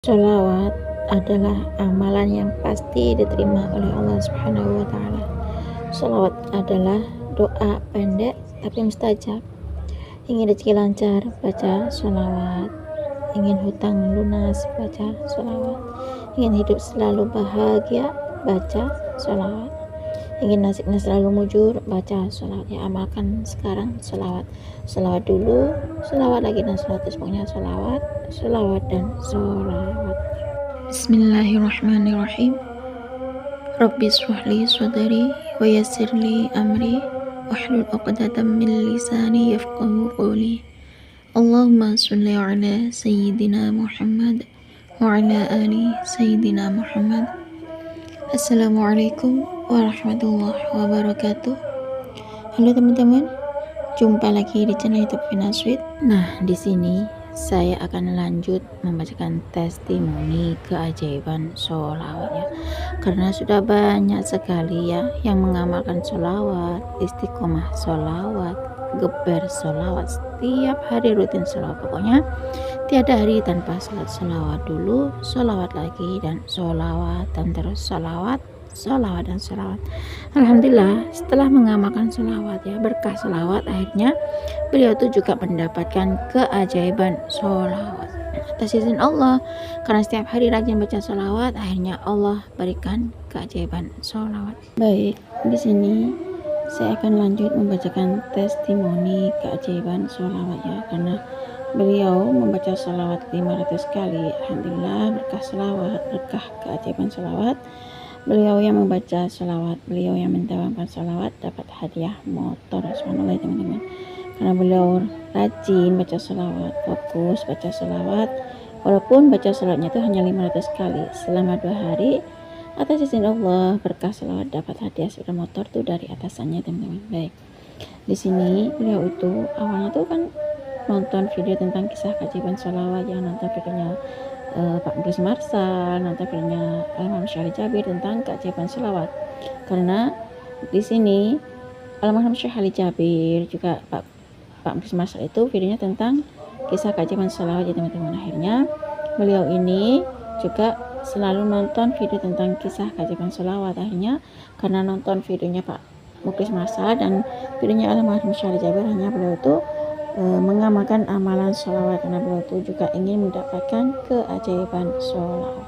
Sholawat adalah amalan yang pasti diterima oleh Allah Subhanahu wa Ta'ala. Sholawat adalah doa pendek tapi mustajab. Ingin rezeki lancar, baca sholawat. Ingin hutang lunas, baca sholawat. Ingin hidup selalu bahagia, baca sholawat. Ingin nasibnya selalu mujur, baca sholawat. Ya, amalkan sekarang sholawat. Sholawat dulu, sholawat lagi, dan sholawat. Pokoknya sholawat, sholawat, dan sholawat. Bismillahirrahmanirrahim. Rabbi shrahli sadri wa yassirli amri wahlul 'uqdatam min lisani yafqahu qawli. Allahumma sholli ala sayyidina Muhammad wa ala ali sayyidina Muhammad. Assalamualaikum warahmatullahi wabarakatuh. Halo teman-teman, jumpa lagi di channel YouTube Vina Sweet. Nah, di sini saya akan lanjut membacakan testimoni keajaiban sholawatnya, karena sudah banyak sekali ya yang mengamalkan sholawat, istiqomah sholawat, geber sholawat, setiap hari rutin sholawat. Pokoknya tiada hari tanpa sholawat dulu, sholawat lagi, dan sholawat, dan terus sholawat, sholawat, dan sholawat. Alhamdulillah, setelah mengamalkan sholawat ya, berkah sholawat, akhirnya beliau itu juga mendapatkan keajaiban sholawat atas izin Allah. Karena setiap hari rajin baca sholawat, akhirnya Allah berikan keajaiban sholawat. Baik, di sini saya akan lanjut membacakan testimoni keajaiban sholawat ya, karena beliau membaca sholawat 500 kali. Alhamdulillah, berkah sholawat, berkah keajaiban sholawat. Beliau yang membaca sholawat, beliau yang mendawamkan sholawat dapat hadiah motor. Subhanallah teman-teman, karena beliau rajin baca sholawat, fokus baca sholawat, walaupun baca sholawatnya itu hanya 500 kali selama 2 hari. Atas izin Allah, berkah sholawat dapat hadiah sepeda motor tuh dari atasannya teman-teman. Baik, di sini beliau itu awalnya tuh kan nonton video tentang kisah keajaiban sholawat, yang nonton videonya Pak Mukhlis Marsal, nonton videonya Almarhum Syekh Ali Jabir tentang keajaiban sholawat. Karena di sini Almarhum Syekh Ali Jabir juga Pak Mukhlis Marsal itu videonya tentang kisah keajaiban sholawat ya teman-teman. Akhirnya beliau ini juga selalu nonton video tentang kisah keajaiban sholawat. Akhirnya karena nonton videonya Pak Mukhlis Marsal dan videonya Almarhum Syekh Ali Jabir, hanya beliau itu mengamalkan amalan sholawat, karena beliau itu juga ingin mendapatkan keajaiban sholawat.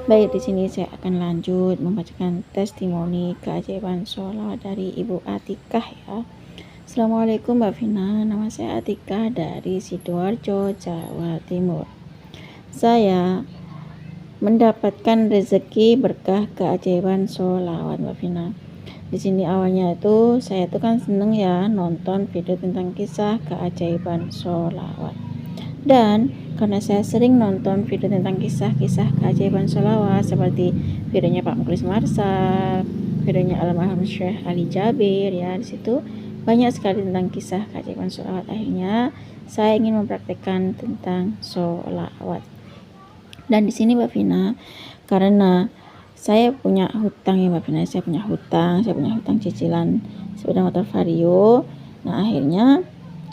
Baik, di sini saya akan lanjut membacakan testimoni keajaiban sholawat dari Ibu Atikah ya. Assalamualaikum Mbak Vina, nama saya Atikah dari Sidoarjo, Jawa Timur. Saya mendapatkan rezeki berkah keajaiban sholawat Mbak Vina. Di sini awalnya itu saya tuh kan seneng ya nonton video tentang kisah keajaiban sholawat, dan karena saya sering nonton video tentang kisah-kisah keajaiban sholawat seperti videonya Pak Mukhlis Marsal, videonya Almarhum Syekh Ali Jabir ya, di situ banyak sekali tentang kisah keajaiban sholawat. Akhirnya saya ingin mempraktekkan tentang sholawat. Dan di sini Mbak Vina, karena saya punya hutang ya Mbak Vina, saya punya hutang cicilan sepeda motor Vario. Nah, akhirnya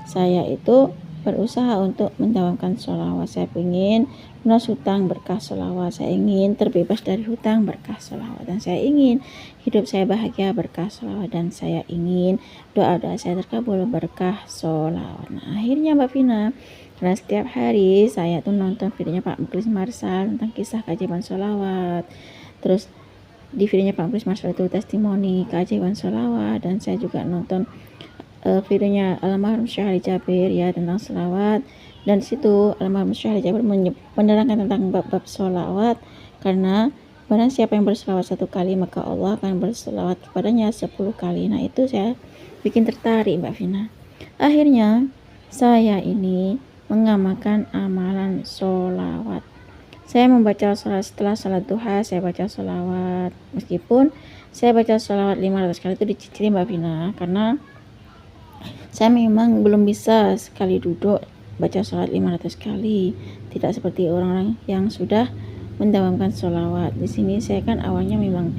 saya itu berusaha untuk mendawamkan sholawat. Saya ingin lunas hutang berkah sholawat, saya ingin terbebas dari hutang berkah sholawat, dan saya ingin hidup saya bahagia berkah sholawat, dan saya ingin doa-doa saya terkabul berkah sholawat. Nah, akhirnya Mbak Vina, karena setiap hari saya tuh nonton videonya Pak Mukhlis Marsal tentang kisah keajaiban sholawat, terus di videonya Pak Mukhlis Marsal itu testimoni keajaiban sholawat, dan saya juga nonton videonya Almarhum Syekh Ali Jabir ya tentang sholawat. Dan di situ Almarhum Syekh Ali Jabir menerangkan tentang bab-bab sholawat, karena barang siapa yang bersolawat 1 kali maka Allah akan bersolawat kepadanya 10 kali. Nah, itu saya bikin tertarik Mbak Vina. Akhirnya saya ini mengamalkan amalan sholawat. Saya membaca sholat, setelah sholat duha saya baca sholawat, meskipun saya baca sholawat 500 kali itu dicicili Mbak Vina, karena saya memang belum bisa sekali duduk baca sholat 500 kali, tidak seperti orang-orang yang sudah mendawamkan sholawat. Di sini saya kan awalnya memang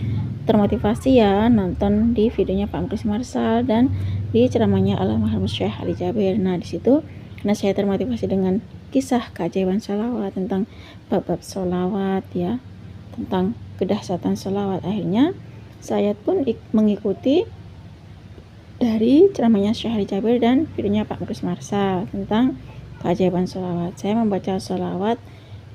termotivasi ya nonton di videonya Pak Mukhlis Marsal dan di ceramahnya Almarhum Syekh Ali Jabir. Nah, di situ karena saya termotivasi dengan kisah keajaiban sholawat, tentang bab-bab sholawat ya, tentang kedahsyatan sholawat. Akhirnya saya pun mengikuti dari ceramahnya Syekh Ali Jabir dan videonya Pak Muklis Marsal tentang keajaiban sholawat. Saya membaca sholawat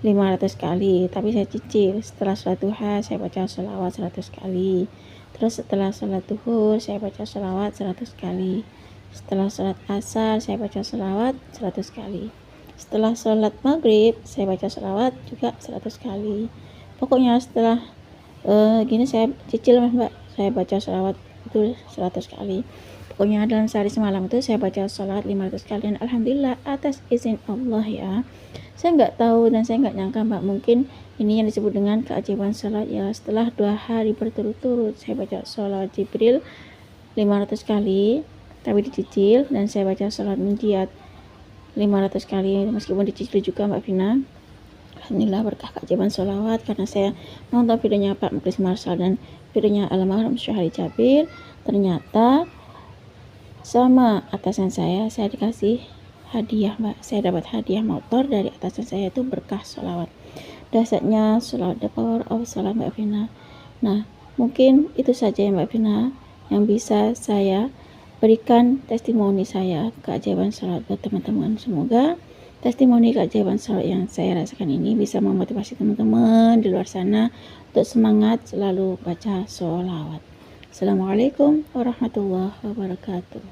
500 kali, tapi saya cicil. Setelah sholat duha saya baca sholawat 100 kali. Terus setelah sholat duhur saya baca sholawat 100 kali. Setelah sholat asar saya baca sholawat 100 kali. Setelah sholat maghrib saya baca sholawat juga 100 kali. Pokoknya setelah gini saya cicil Mbak, saya baca sholawat itu 100 kali. Pokoknya dalam sehari semalam itu saya baca sholawat 500 kali, dan alhamdulillah atas izin Allah ya. Saya nggak tahu dan saya nggak nyangka Mbak, mungkin ini yang disebut dengan keajaiban sholat ya. Setelah 2 hari berturut-turut saya baca sholawat Jibril 500 kali tapi dicicil, dan saya baca sholawat Munjiat 500 kali meskipun dicicil juga Mbak Vina. Alhamdulillah berkah keajaiban sholawat, karena saya nonton videonya Pak Muklis Marsal dan videonya almarhum Syekh Ali Jabir. Ternyata sama atasan saya dikasih hadiah Mbak. Saya dapat hadiah motor dari atasan saya, itu berkah sholawat. Dasarnya sholawat, the power of sholawat Mbak Vina. Nah mungkin itu saja ya Mbak Vina yang bisa saya berikan testimoni saya keajaiban sholawat buat teman-teman. Semoga testimoni keajaiban sholawat yang saya rasakan ini bisa memotivasi teman-teman di luar sana untuk semangat selalu baca sholawat. Assalamualaikum warahmatullahi wabarakatuh.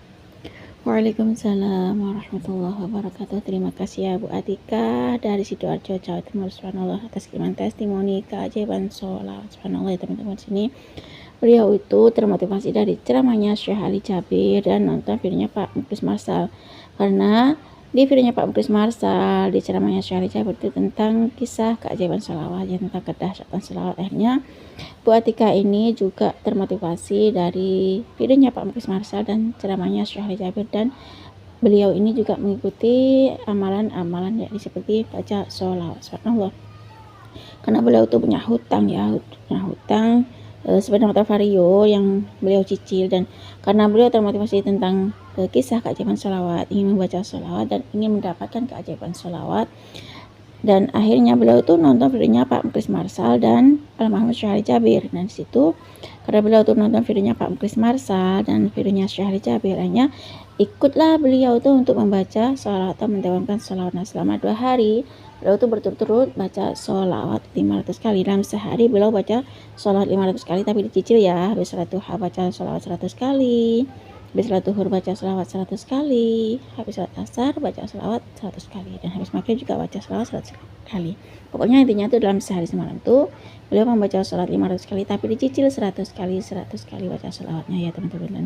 Waalaikumsalam warahmatullahi wabarakatuh. Terima kasih ya Bu Atika dari Sidoarjo, Jawa Timur, subhanallah, atas kiriman testimoni keajaiban sholawat. Subhanallah ya teman-teman, sini beliau itu termotivasi dari ceramahnya Syekh Ali Jabir dan nonton videonya Pak Muklis Marsal. Karena di videonya Pak Muklis Marsal, di ceramahnya Syekh Ali Jabir itu tentang kisah keajaiban sholawat ya, tentang kedahsyatan sholawat. Akhirnya Bu Atika ini juga termotivasi dari videonya Pak Muklis Marsal dan ceramahnya Syekh Ali Jabir, dan beliau ini juga mengikuti amalan-amalan yakni seperti baca sholawat. Subhanallah, karena beliau tuh punya hutang ya, sepeda motor Vario yang beliau cicil, dan karena beliau termotivasi tentang kisah keajaiban sholawat, ingin membaca sholawat dan ingin mendapatkan keajaiban sholawat, dan akhirnya beliau itu nonton videonya Pak Muklis Marsal dan almarhum Syekh Ali Jabir. Dan disitu karena beliau tuh nonton videonya Pak Muklis Marsal dan videonya Syekh Ali Jabir, hanya ikutlah beliau tuh untuk membaca sholawat atau mendawamkan sholawat. Nah selama 2 hari beliau tuh berturut-turut baca sholawat 500 kali. Dalam sehari beliau baca sholawat 500 kali tapi dicicil ya. Habis sholat duha baca sholawat 100 kali, habis sholat duhur baca sholawat 100 kali, habis sholat asar baca sholawat 100 kali, dan habis maghrib juga baca sholawat 100 kali. Pokoknya intinya tuh dalam sehari semalam tuh beliau membaca sholawat 500 kali tapi dicicil 100 kali baca sholawatnya ya teman-teman. Dan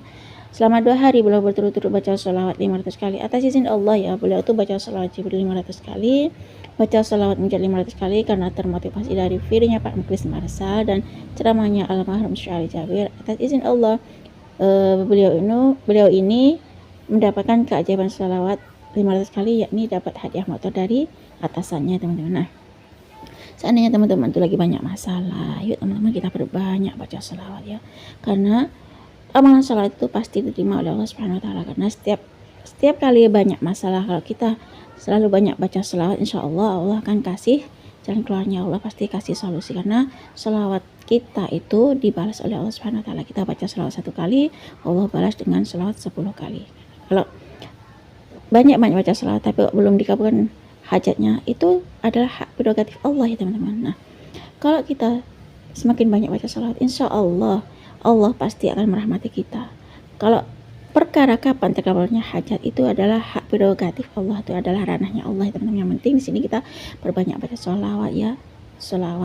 selama 2 hari beliau berturut-turut baca sholawat 500 kali atas izin Allah ya. Beliau tuh baca sholawat Jibril 500 kali, baca sholawat Munjiat 500 kali karena termotivasi dari videonya Pak Muklis Marsal dan ceramahnya almarhum Syekh Ali Jabir. Atas izin Allah beliau ini mendapatkan keajaiban sholawat 500 kali, yakni dapat hadiah motor dari atasannya teman-teman. Nah seandainya teman-teman tuh lagi banyak masalah, yuk teman-teman kita perbanyak baca sholawat ya, karena amalan sholawat itu pasti diterima oleh Allah Subhanahu wa taala. Karena setiap kali banyak masalah, kalau kita selalu banyak baca sholawat, insya Allah Allah akan kasih jalan keluarnya. Allah pasti kasih solusi, karena sholawat kita itu dibalas oleh Allah Subhanahu wa taala. Kita baca sholawat 1 kali, Allah balas dengan sholawat 10 kali. Kalau banyak baca sholawat tapi belum dikabulkan hajatnya, itu adalah hak prerogatif Allah ya teman-teman. Nah kalau kita semakin banyak baca sholawat, insya Allah Allah pasti akan merahmati kita. Kalau perkara kapan terkabulnya hajat itu adalah hak prerogatif Allah, itu adalah ranahnya Allah teman-teman. Yang penting di sini kita perbanyak baca sholawat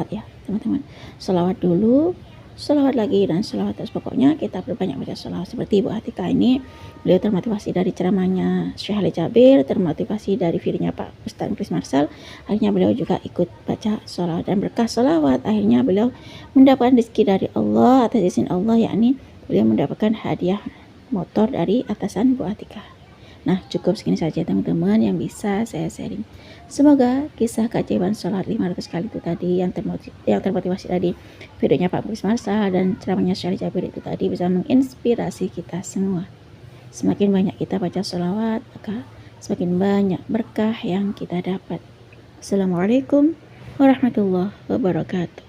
ya teman-teman. Sholawat dulu, sholawat lagi, dan sholawat terus. Pokoknya kita perbanyak baca sholawat. Seperti Ibu Atika ini, beliau termotivasi dari ceramahnya Syekh Ali Jabir, termotivasi dari videonya Pak Ustaz Muklis Marsal, akhirnya beliau juga ikut baca sholawat, dan berkah sholawat akhirnya beliau mendapatkan rezeki dari Allah atas izin Allah, yakni beliau mendapatkan hadiah motor dari atasan Bu Atika. Nah cukup segini saja teman-teman yang bisa saya sharing. Semoga kisah keajaiban sholawat 500 kali itu tadi yang termotivasi dari videonya Pak Muklis Marsal dan ceramahnya Syekh Ali Jabir itu tadi bisa menginspirasi kita semua. Semakin banyak kita baca sholawat, maka semakin banyak berkah yang kita dapat. Assalamualaikum warahmatullahi wabarakatuh.